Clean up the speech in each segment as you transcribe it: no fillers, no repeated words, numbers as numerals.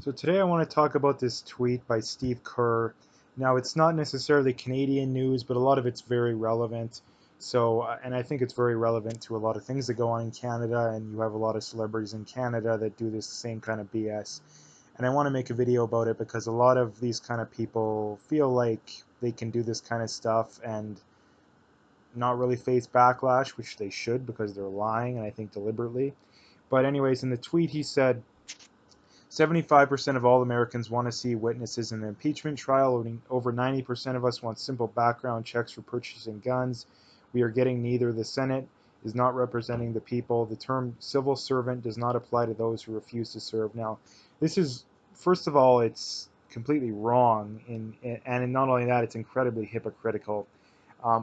So today I want to talk about this tweet by Steve Kerr. Now it's not necessarily Canadian news, but a lot of it's very relevant. And I think it's very relevant to a lot of things that go on in Canada, and you have a lot of celebrities in Canada that do this same kind of BS. And I want to make a video about it because a lot of these kind of people feel like they can do this kind of stuff and not really face backlash, which they should because they're lying, and I think deliberately. But anyways, in the tweet he said, 75% of all Americans want to see witnesses in an impeachment trial. Over 90% of us want simple background checks for purchasing guns. We are getting neither. The Senate is not representing the people. The term civil servant does not apply to those who refuse to serve. Now, this is, first of all, it's completely wrong, and not only that, it's incredibly hypocritical.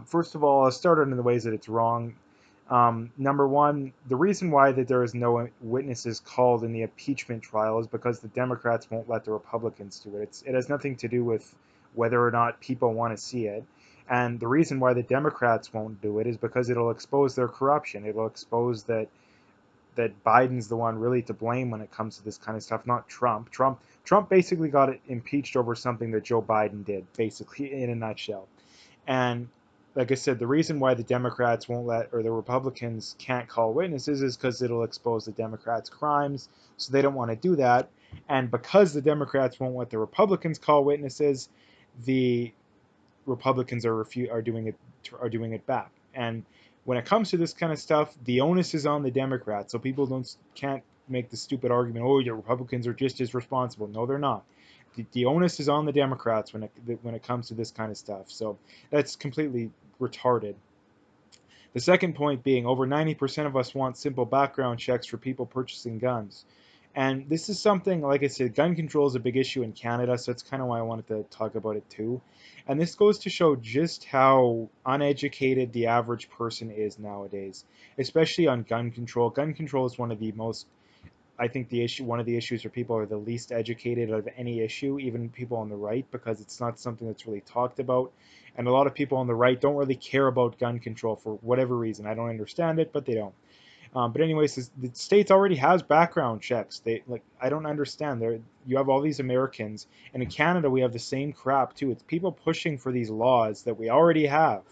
First of all, I'll start in the ways that it's wrong. Number one, the reason why that there is no witnesses called in the impeachment trial is because the Democrats won't let the Republicans do it. It has nothing to do with whether or not people want to see it. And the reason why the Democrats won't do it is because it'll expose their corruption. It'll expose that Biden's the one really to blame when it comes to this kind of stuff, not Trump. Trump basically got impeached over something that Joe Biden did, basically in a nutshell. And like I said, the reason why the Democrats won't let, or the Republicans can't call witnesses is because it'll expose the Democrats' crimes. So they don't want to do that. And because the Democrats won't let the Republicans call witnesses, the Republicans are doing it back. And when it comes to this kind of stuff, the onus is on the Democrats. So people don't can't make the stupid argument, oh, the Republicans are just as responsible. No, they're not. The onus is on the Democrats when it comes to this kind of stuff. So that's completely retarded. The second point being over 90% of us want simple background checks for people purchasing guns. And this is something, like I said, gun control is a big issue in Canada, so that's kind of why I wanted to talk about it too. And this goes to show just how uneducated the average person is nowadays, especially on gun control. Gun control is one of the most, I think one of the issues where people are the least educated of any issue, even people on the right, because it's not something that's really talked about. And a lot of people on the right don't really care about gun control for whatever reason. I don't understand it, but they don't. But anyways, the states already has background checks. They like I don't understand. There you have all these Americans, and in Canada we have the same crap too. It's people pushing for these laws that we already have.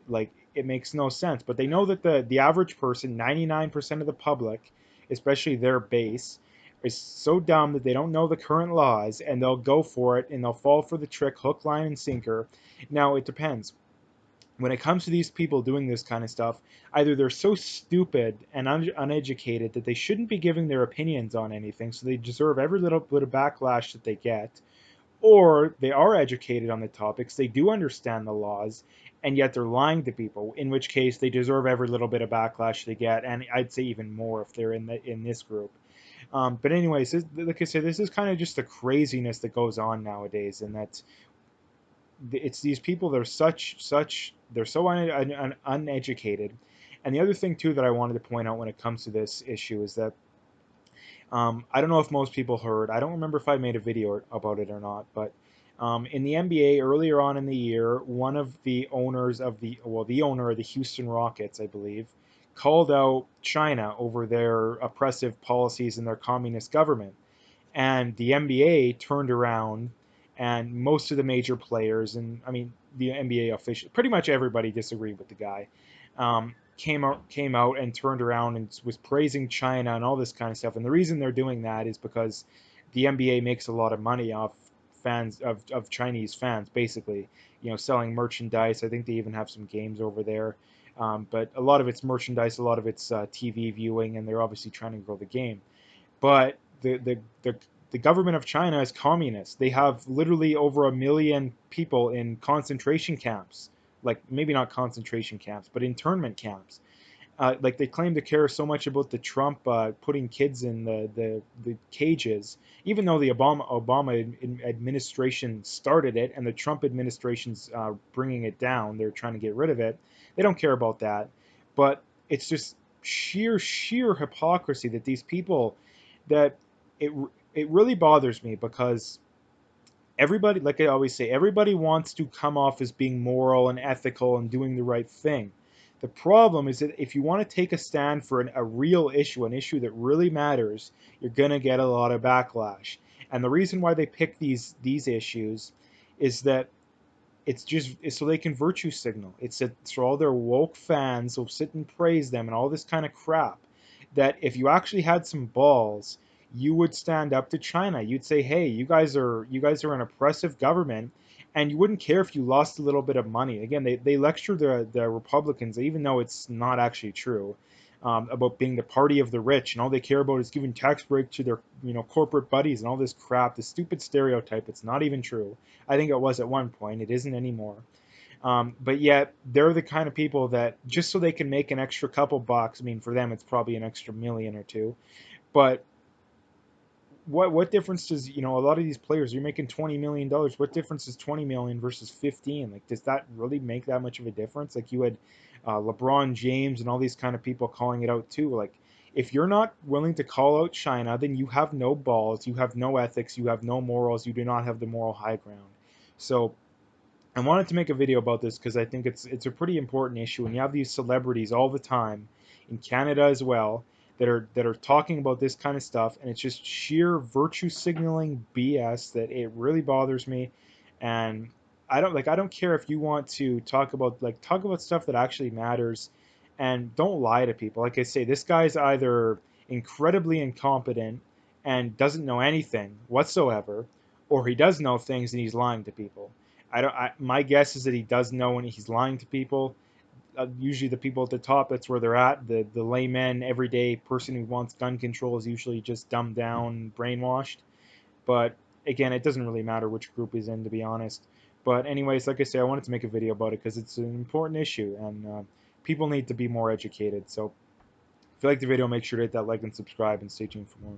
Like it makes no sense, but they know that the average person, 99% of the public, especially their base, is so dumb that they don't know the current laws and they'll go for it and they'll fall for the trick hook, line, and sinker. Now it depends when it comes to these people doing this kind of stuff, either they're so stupid and uneducated that they shouldn't be giving their opinions on anything, so they deserve every little bit of backlash that they get, or they are educated on the topics, they do understand the laws, and yet they're lying to people, in which case they deserve every little bit of backlash they get, and I'd say even more if they're in this group. But anyways, like I said, this is kind of just the craziness that goes on nowadays, and that it's these people that are they're so uneducated. And the other thing too that I wanted to point out when it comes to this issue is that I don't know if most people heard. I don't remember if I made a video about it or not, but in the NBA earlier on in the year, one of the owners of the owner of the Houston Rockets, I believe, called out China over their oppressive policies and their communist government. And the NBA turned around, and most of the major players, and I mean the NBA officials, pretty much everybody disagreed with the guy. Came out and turned around and was praising China and all this kind of stuff. And the reason they're doing that is because the NBA makes a lot of money off fans of Chinese fans, basically, selling merchandise. I think they even have some games over there. But a lot of it's merchandise, a lot of it's TV viewing, and they're obviously trying to grow the game. But the government of China is communist. They have literally over 1 million people in concentration camps, like maybe not concentration camps, but internment camps. Like they claim to care so much about the Trump putting kids in the cages, even though the Obama administration started it and the Trump administration's bringing it down. They're trying to get rid of it. They don't care about that, but it's just sheer hypocrisy that these people that it it really bothers me because everybody, like I always say, everybody wants to come off as being moral and ethical and doing the right thing. The problem is that if you want to take a stand for a real issue, an issue that really matters, you're going to get a lot of backlash. And the reason why they pick these issues is that it's so they can virtue signal. So all their woke fans will sit and praise them and all this kind of crap. That if you actually had some balls, you would stand up to China. You'd say, "Hey, you guys are an oppressive government," and you wouldn't care if you lost a little bit of money. Again, they lecture the Republicans, even though it's not actually true, about being the party of the rich, and all they care about is giving tax breaks to their corporate buddies and all this crap. The stupid stereotype. It's not even true. I think it was at one point. It isn't anymore. But yet they're the kind of people that just so they can make an extra couple bucks. I mean, for them it's probably an extra million or two. But what difference does a lot of these players? You're making $20 million. What difference is 20 million versus 15? Like, does that really make that much of a difference? Like, you had LeBron James and all these kind of people calling it out too. Like, if you're not willing to call out China, then you have no balls, you have no ethics, you have no morals, you do not have the moral high ground. So I wanted to make a video about this because I think it's a pretty important issue, and you have these celebrities all the time in Canada as well that are talking about this kind of stuff, and it's just sheer virtue signaling BS that it really bothers me. And I don't care if you want to talk about stuff that actually matters, and don't lie to people. Like I say, this guy's either incredibly incompetent and doesn't know anything whatsoever, or he does know things and he's lying to people. My guess is that he does know when he's lying to people. Usually, the people at the top, that's where they're at. The layman, everyday person who wants gun control is usually just dumbed down, brainwashed. But again, it doesn't really matter which group he's in, to be honest. But anyways, like I say, I wanted to make a video about it because it's an important issue, and people need to be more educated. So if you like the video, make sure to hit that like and subscribe, and stay tuned for more.